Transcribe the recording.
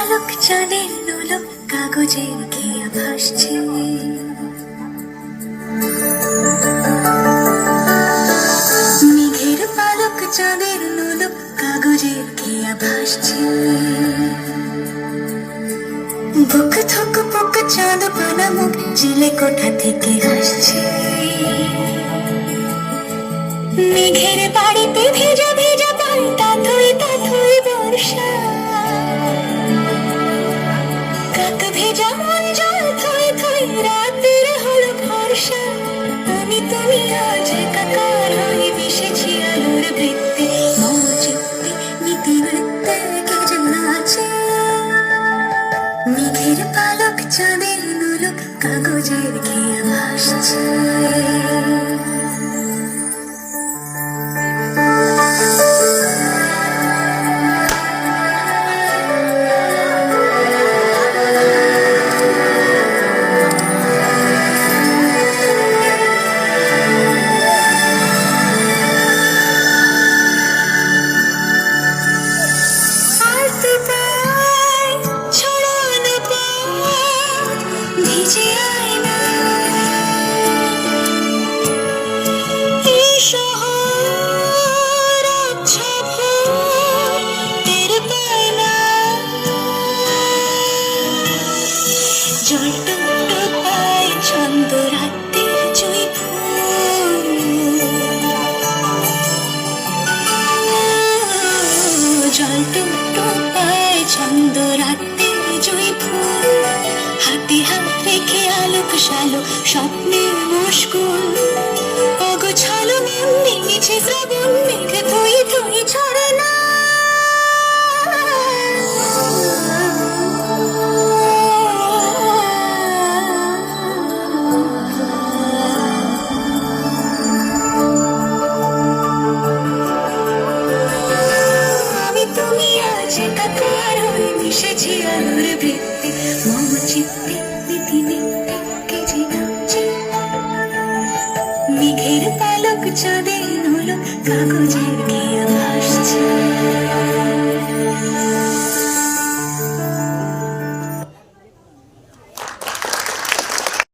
পালক চাঁদের নোলক কাগজের খেয়া ভাসছে। মেঘের পালক চাঁদের নোলক কাগজের খেয়া ভাসছে। বুক থক বুক চাঁদ পানা মুখ চিলে কোঠা থেকে হাসছে। মেঘের বাড়িতে ভেজা ভেজা পান তাথই তাথই বর্ষা। কাক ভেজা মন জল থই থই রাতের হলো ভরসা। আমি তুমি আজ একাকার হয়ে মিশেছি আলোর বৃত্তে। মম চিত্তে নীতি বৃত্তে কে যে নাচে। মেঘের পালক চাঁদের নোলক কাগজের খেয়া ভাসছে। ভিজে আয়না এই শহর আচ্ছা ভোর টের পায় না। জল টুকটুকায় ছন্দ রাতের জুঁই ফুল। জল টুকটুকায় ছন্দ রাতের জুঁই ফুল। হাতে হাত রেখে আলোক শালোক স্বপ্নের মুশকুল। অগোছালো মন নিচে শ্রাবণ মেঘ থই থই ছড়ে না। আমি তুমি আজ একাকার হয়ে মিশেছি আলোর বৃত্তে। মম চিত্তে নীতি নিত্যে কে যে নাচে। মেঘের পালক চাঁদের নোলক কাগজের